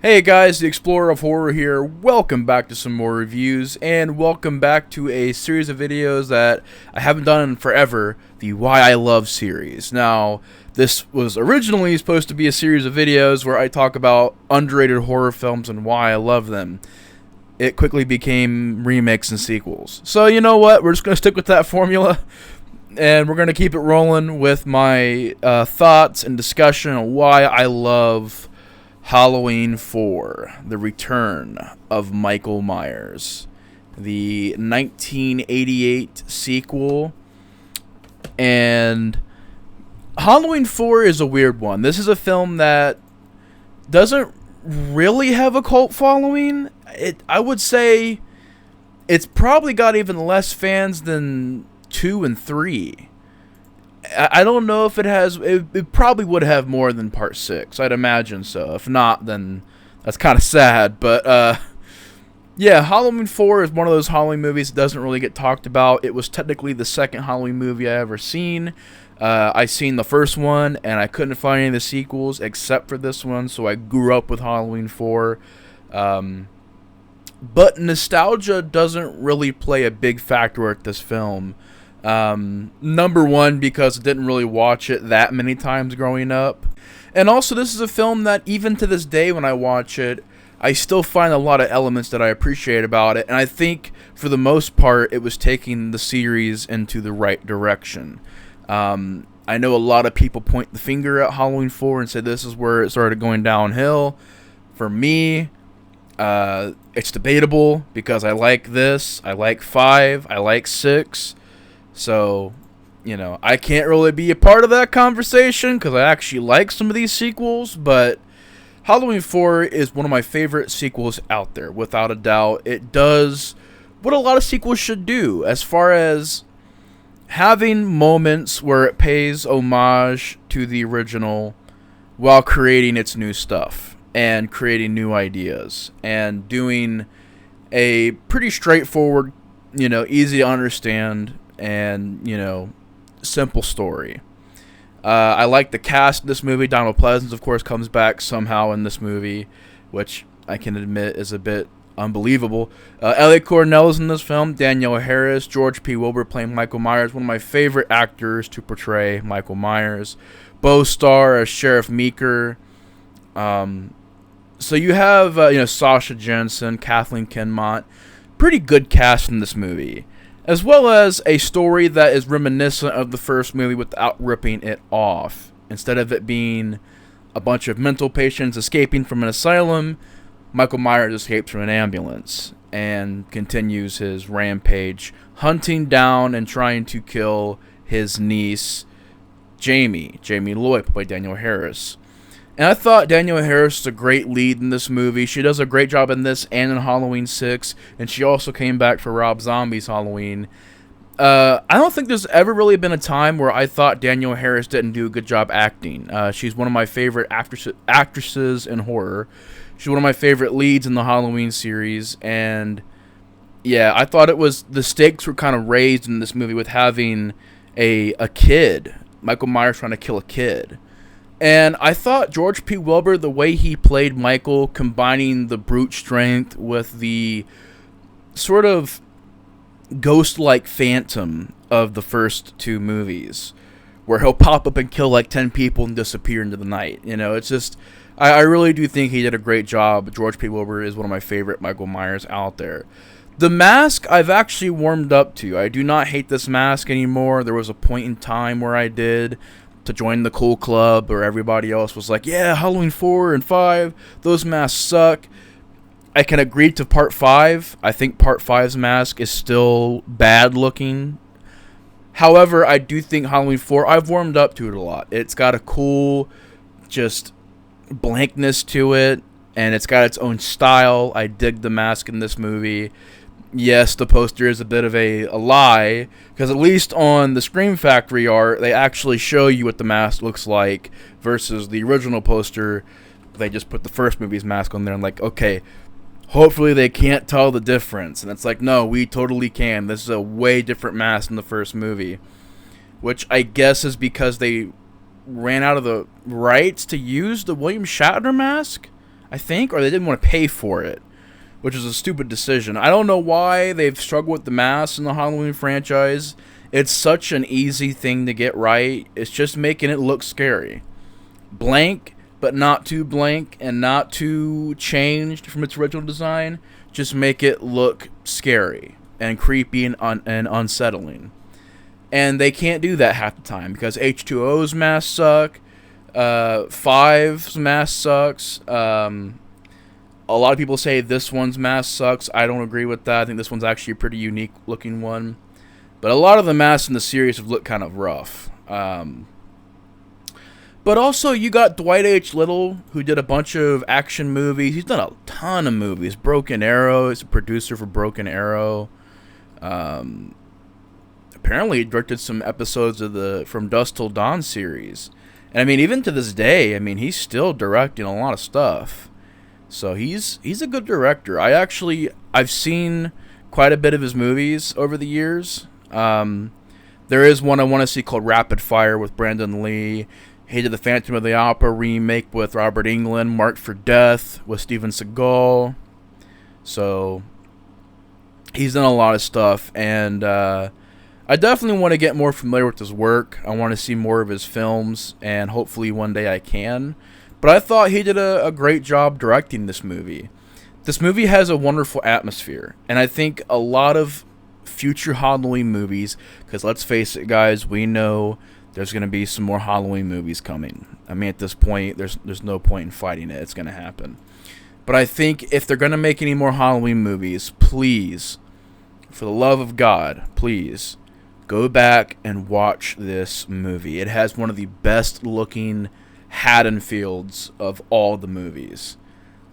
Hey guys, the Explorer of Horror here. Welcome back to some more reviews, and welcome back to a series of videos that I haven't done in forever, the Why I Love series. Now, this was originally supposed to be a series of videos where I talk about underrated horror films and why I love them. It quickly became remakes and sequels. So you know what, we're just going to stick with that formula, and we're going to keep it rolling with my thoughts and discussion on why I love Halloween 4, The Return of Michael Myers, the 1988 sequel. And Halloween 4 is a weird one. This is a film that doesn't really have a cult following. I would say it's probably got even less fans than 2 and 3. I don't know if it has. It probably would have more than Part 6. I'd imagine so. If not, then that's kind of sad. But yeah, Halloween 4 is one of those Halloween movies that doesn't really get talked about. It was technically the second Halloween movie I ever seen. I seen the first one, and I couldn't find any of the sequels except for this one, so I grew up with Halloween 4. But nostalgia doesn't really play a big factor at this film. Number one, because I didn't really watch it that many times growing up. And also, this is a film that even to this day when I watch it, I still find a lot of elements that I appreciate about it. And I think, for the most part, it was taking the series into the right direction. I know a lot of people point the finger at Halloween 4 and say this is where it started going downhill. For me, it's debatable because I like this, I like 5, I like 6. So, you know, I can't really be a part of that conversation because I actually like some of these sequels, but Halloween 4 is one of my favorite sequels out there, without a doubt. It does what a lot of sequels should do, as far as having moments where it pays homage to the original while creating its new stuff and creating new ideas and doing a pretty straightforward, easy to understand and, simple story. I like the cast of this movie. Donald Pleasence, of course, comes back somehow in this movie, which I can admit is a bit unbelievable. Elliot Cornell is in this film. Danielle Harris, George P. Wilbur playing Michael Myers, one of my favorite actors to portray Michael Myers. Bo Starr as Sheriff Meeker. So you have, Sasha Jensen, Kathleen Kinmont. Pretty good cast in this movie, as well as a story that is reminiscent of the first movie without ripping it off. Instead of it being a bunch of mental patients escaping from an asylum, Michael Myers escapes from an ambulance and continues his rampage, hunting down and trying to kill his niece, Jamie Lloyd, played by Danielle Harris. And I thought Danielle Harris is a great lead in this movie. She does a great job in this and in Halloween 6. And she also came back for Rob Zombie's Halloween. I don't think there's ever really been a time where I thought Danielle Harris didn't do a good job acting. She's one of my favorite actresses in horror. She's one of my favorite leads in the Halloween series. And yeah, I thought the stakes were kind of raised in this movie with having a kid. Michael Myers trying to kill a kid. And I thought George P. Wilbur, the way he played Michael, combining the brute strength with the sort of ghost-like phantom of the first two movies, where he'll pop up and kill like 10 people and disappear into the night. It's just, I really do think he did a great job. George P. Wilbur is one of my favorite Michael Myers out there. The mask I've actually warmed up to. I do not hate this mask anymore. There was a point in time where I did, to join the cool club, where everybody else was like, yeah, Halloween 4 and 5, those masks suck. I can agree to Part 5. I think Part 5's mask is still bad looking. However, I do think Halloween 4, I've warmed up to it a lot. It's got a cool, just blankness to it, and it's got its own style. I dig the mask in this movie. Yes, the poster is a bit of a lie, because at least on the Scream Factory art, they actually show you what the mask looks like, versus the original poster, they just put the first movie's mask on there and like, okay, hopefully they can't tell the difference. And it's like, no, we totally can. This is a way different mask than the first movie, which I guess is because they ran out of the rights to use the William Shatner mask. I think, or they didn't want to pay for it, which is a stupid decision. I don't know why they've struggled with the mask in the Halloween franchise. It's such an easy thing to get right. It's just making it look scary. Blank, but not too blank and not too changed from its original design. Just make it look scary and creepy and unsettling. And they can't do that half the time because H2O's masks suck. Five's mask sucks. A lot of people say this one's mask sucks. I don't agree with that. I think this one's actually a pretty unique looking one. But a lot of the masks in the series have looked kind of rough. But also, you got Dwight H. Little, who did a bunch of action movies. He's done a ton of movies. Broken Arrow. He's a producer for Broken Arrow. Apparently, he directed some episodes of the From Dusk Till Dawn series. And I mean, even to this day, I mean, he's still directing a lot of stuff. So he's a good director. I've seen quite a bit of his movies over the years. There is one I want to see called Rapid Fire with Brandon Lee. He did the Phantom of the Opera remake with Robert Englund, Marked for Death with Steven Seagal. So he's done a lot of stuff, and I definitely want to get more familiar with his work. I want to see more of his films, and hopefully one day I can. But I thought he did a great job directing this movie. This movie has a wonderful atmosphere, and I think a lot of future Halloween movies, because let's face it, guys, we know there's going to be some more Halloween movies coming. I mean, at this point, there's no point in fighting it. It's going to happen. But I think if they're going to make any more Halloween movies, please, for the love of God, please, go back and watch this movie. It has one of the best looking Haddonfields of all the movies.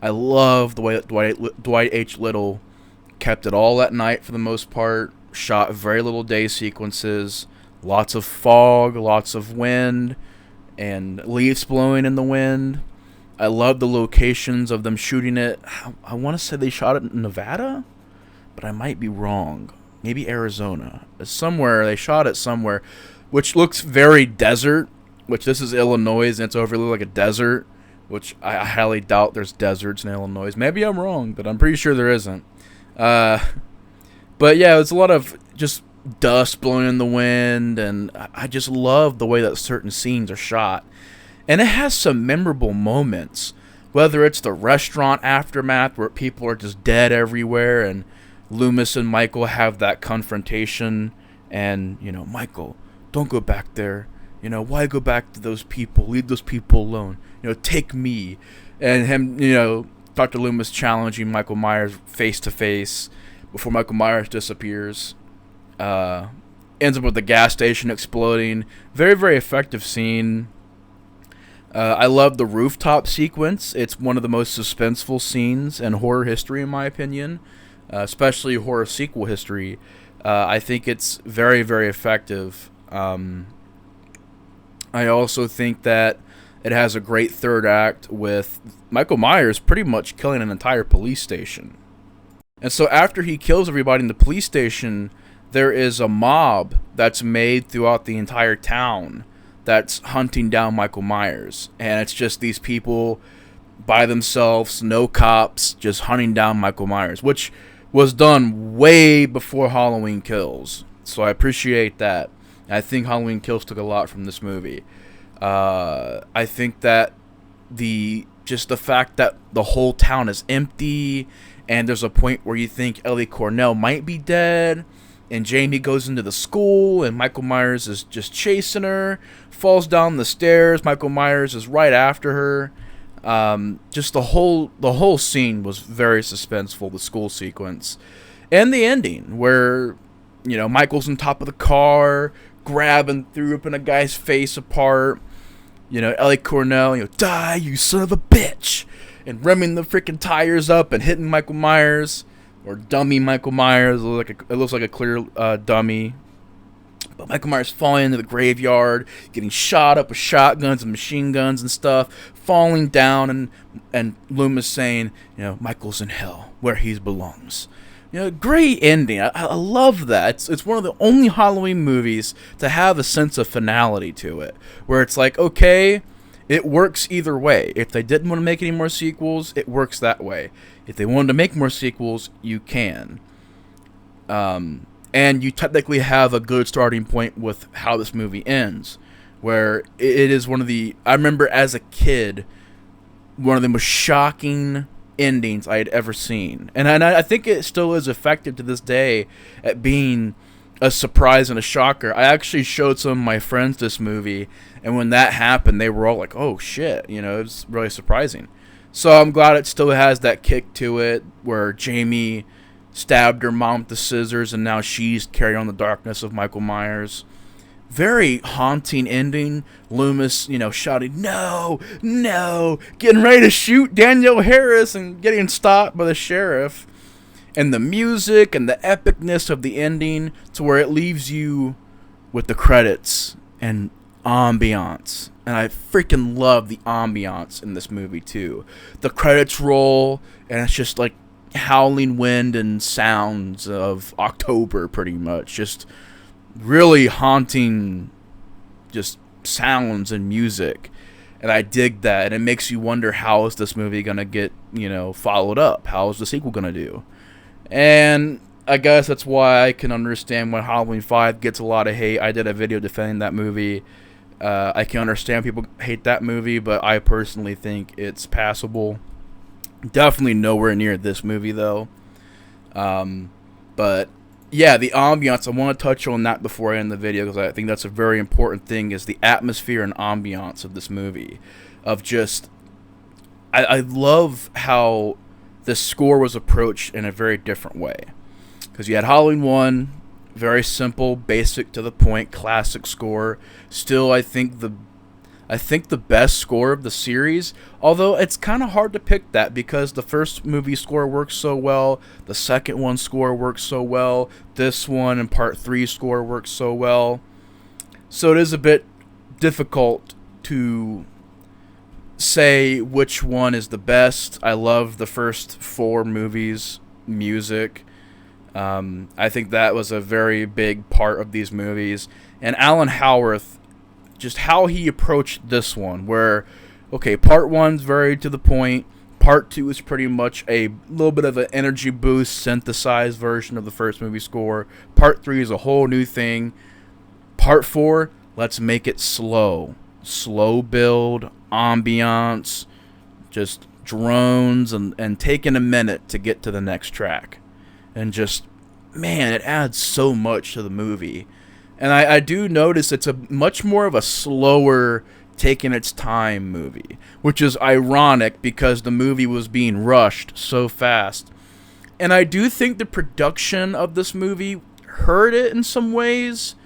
I love the way that Dwight H. Little kept it all at night for the most part, shot very little day sequences, lots of fog, lots of wind, and leaves blowing in the wind. I love the locations of them shooting it. I want to say they shot it in Nevada, but I might be wrong. Maybe Arizona. They shot it somewhere, which looks very desert, which this is Illinois, and it's overly like a desert, which I highly doubt there's deserts in Illinois. Maybe I'm wrong, but I'm pretty sure there isn't. But yeah, it's a lot of just dust blowing in the wind, and I just love the way that certain scenes are shot. And it has some memorable moments, whether it's the restaurant aftermath where people are just dead everywhere, and Loomis and Michael have that confrontation, and, you know, Michael, don't go back there. You know, why go back to those people? Leave those people alone. You know, take me. And him, you know, Dr. Loomis challenging Michael Myers face to face before Michael Myers disappears. Ends up with the gas station exploding. Very, very effective scene. I love the rooftop sequence. It's one of the most suspenseful scenes in horror history, in my opinion, especially horror sequel history. I think it's very, very effective. I also think that it has a great third act with Michael Myers pretty much killing an entire police station. And so after he kills everybody in the police station, there is a mob that's made throughout the entire town that's hunting down Michael Myers. And it's just these people by themselves, no cops, just hunting down Michael Myers, which was done way before Halloween Kills. So I appreciate that. I think Halloween Kills took a lot from this movie. I think that the fact that the whole town is empty, and there's a point where you think Ellie Cornell might be dead, and Jamie goes into the school, and Michael Myers is just chasing her, falls down the stairs. Michael Myers is right after her. Just the whole scene was very suspenseful. The school sequence, and the ending where, you know, Michael's on top of the car, grabbing, ripping a guy's face apart. You know, Ellie Cornell, you know, die, you son of a bitch, and rimming the freaking tires up and hitting Michael Myers, or dummy Michael Myers. It looks like a clear dummy. But Michael Myers falling into the graveyard, getting shot up with shotguns and machine guns and stuff, falling down, and Loomis saying, you know, Michael's in hell, where he belongs. You know, great ending. I love that. It's one of the only Halloween movies to have a sense of finality to it, where it's like, okay, It works either way. If they didn't want to make any more sequels, it works that way. If they wanted to make more sequels, you can. And you technically have a good starting point with how this movie ends, where it is one of the, I remember as a kid, one of the most shocking endings I had ever seen. And I think it still is effective to this day at being a surprise and a shocker. I actually showed some of my friends this movie, and when that happened, they were all like, oh shit, you know, it was really surprising. So I'm glad it still has that kick to it, where Jamie stabbed her mom with the scissors, and now she's carrying on the darkness of Michael Myers. Very haunting ending. Loomis, you know, shouting, no, no, getting ready to shoot Danielle Harris and getting stopped by the sheriff. And the music and the epicness of the ending to where it leaves you with the credits and ambiance. And I freaking love the ambiance in this movie too. The credits roll, and it's just like howling wind and sounds of October, pretty much. Just really haunting, just sounds and music. And I dig that, and it makes you wonder, how is this movie gonna get, you know, followed up? How is the sequel gonna do? And I guess that's why I can understand when Halloween 5 gets a lot of hate. I did a video defending that movie. I can understand people hate that movie, but I personally think it's passable. Definitely nowhere near this movie, though. But yeah, the ambiance, I want to touch on that before I end the video, because I think that's a very important thing, is the atmosphere and ambiance of this movie. Of just, I love how the score was approached in a very different way. Because you had Halloween 1, very simple, basic, to the point, classic score. Still, I think the best score of the series, although it's kind of hard to pick that, because the first movie score works so well, the second one score works so well, this one and part 3 score works so well. So it is a bit difficult to say which one is the best. I love the first 4 movies' music. I think that was a very big part of these movies. And Alan Howarth, just how he approached this one, where, okay, part 1's very to the point, part 2 is pretty much a little bit of an energy boost, synthesized version of the first movie score, part 3 is a whole new thing, part 4, let's make it slow build, ambiance, just drones, and taking a minute to get to the next track, and just, man, it adds so much to the movie. And I do notice it's a much more of a slower, taking its time movie, which is ironic because the movie was being rushed so fast. And I do think the production of this movie hurt it in some ways.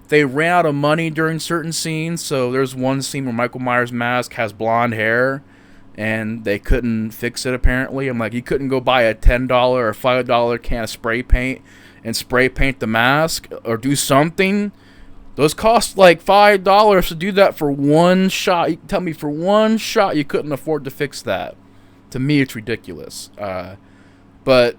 They ran out of money during certain scenes, so there's one scene where Michael Myers' mask has blonde hair, and they couldn't fix it apparently. I'm like, you couldn't go buy a $10 or $5 can of spray paint and spray paint the mask or do something. Those cost like $5 to do that for one shot. You can tell me for one shot you couldn't afford to fix that. To me, it's ridiculous. But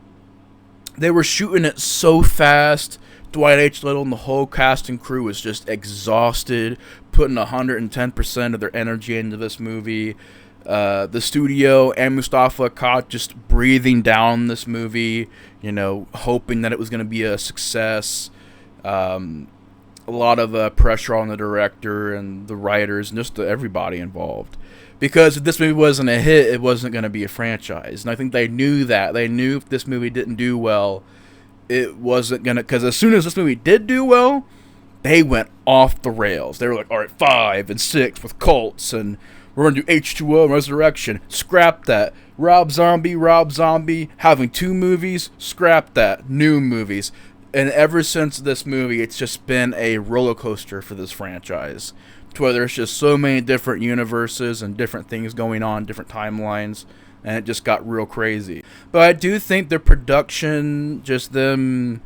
they were shooting it so fast. Dwight H. Little and the whole cast and crew was just exhausted, putting 110% of their energy into this movie. The studio and Mustafa Akkad just breathing down this movie, you know, hoping that it was going to be a success. A lot of pressure on the director and the writers and just everybody involved. Because if this movie wasn't a hit, it wasn't going to be a franchise. And I think they knew that. They knew if this movie didn't do well, it wasn't going to... Because as soon as this movie did do well, they went off the rails. They were like, all right, 5 and 6 with cults, and we're going to do H2O and Resurrection. Scrap that. Rob Zombie, having 2 movies, scrap that. New movies. And ever since this movie, it's just been a roller coaster for this franchise. To where there's just so many different universes and different things going on, different timelines, and it just got real crazy. But I do think the production, just them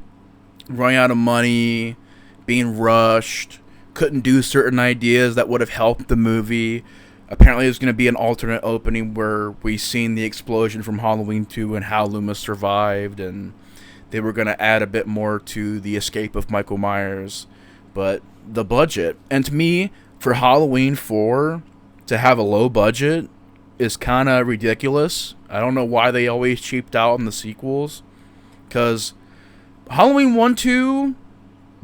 running out of money, being rushed, couldn't do certain ideas that would have helped the movie. Apparently there's going to be an alternate opening where we've seen the explosion from Halloween 2 and how Loomis survived, and they were going to add a bit more to the escape of Michael Myers. But the budget, and to me, for Halloween 4, to have a low budget is kind of ridiculous. I don't know why they always cheaped out in the sequels. Because Halloween 1, 2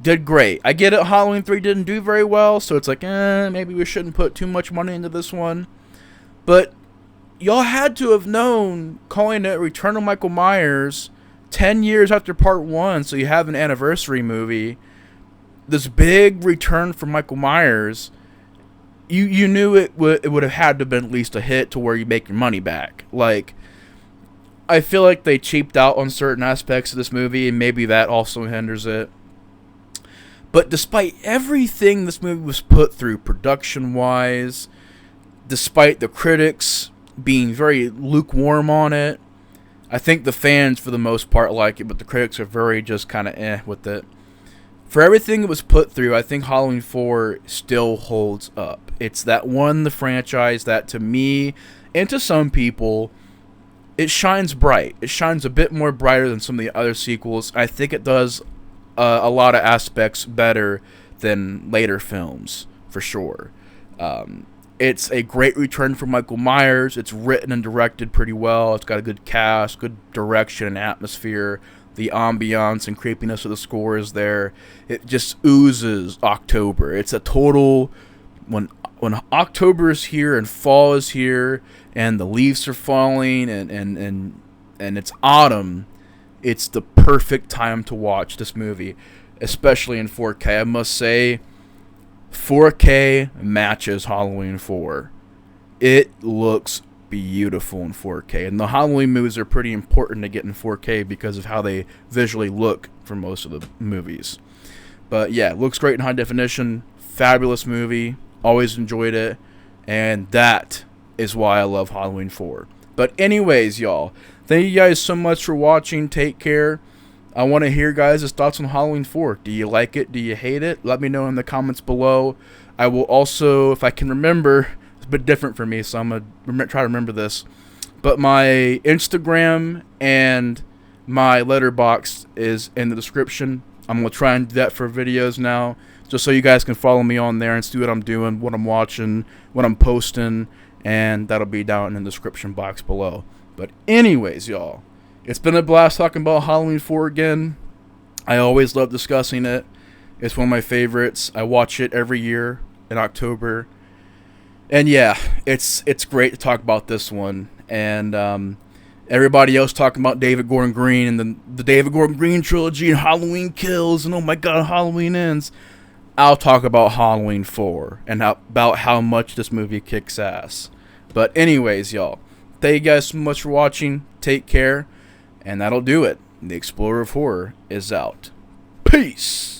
did great. I get it, Halloween 3 didn't do very well, so it's like, maybe we shouldn't put too much money into this one. But y'all had to have known, calling it Return of Michael Myers 10 years after part 1, so you have an anniversary movie, this big return for Michael Myers, you knew it would have had to have been at least a hit to where you make your money back. Like, I feel like they cheaped out on certain aspects of this movie, and maybe that also hinders it. But despite everything this movie was put through production-wise, despite the critics being very lukewarm on it, I think the fans, for the most part, like it, but the critics are very just kind of with it. For everything it was put through, I think Halloween 4 still holds up. It's that one in the franchise that, to me, and to some people, it shines bright. It shines a bit more brighter than some of the other sequels. I think it does a lot of aspects better than later films, for sure. It's a great return for Michael Myers. It's written and directed pretty well. It's got a good cast, good direction and atmosphere. The ambiance and creepiness of the score is there. It just oozes October. It's a total... When October is here and fall is here and the leaves are falling and it's autumn, it's the perfect time to watch this movie, especially in 4K. I must say, 4K matches Halloween 4. It looks beautiful in 4K, and the Halloween movies are pretty important to get in 4K because of how they visually look for most of the movies. But yeah, it looks great in high definition. Fabulous movie. Always enjoyed it, and that is why I love Halloween 4. But anyways, y'all, thank you guys so much for watching. Take care. I want to hear guys' thoughts on Halloween 4. Do you like it? Do you hate it? Let me know in the comments below. I will also, if I can remember, it's a bit different for me, so I'm going to try to remember this. But my Instagram and my letterbox is in the description. I'm going to try and do that for videos now, just so you guys can follow me on there and see what I'm doing, what I'm watching, what I'm posting, and that'll be down in the description box below. But anyways, y'all, it's been a blast talking about Halloween 4 again. I always love discussing it. It's one of my favorites. I watch it every year in October. And yeah, it's great to talk about this one. And everybody else talking about David Gordon Green and the David Gordon Green trilogy and Halloween Kills and oh my god, Halloween Ends. I'll talk about Halloween 4 and about how much this movie kicks ass. But anyways, y'all, thank you guys so much for watching. Take care. And that'll do it. The Explorer of Horror is out. Peace!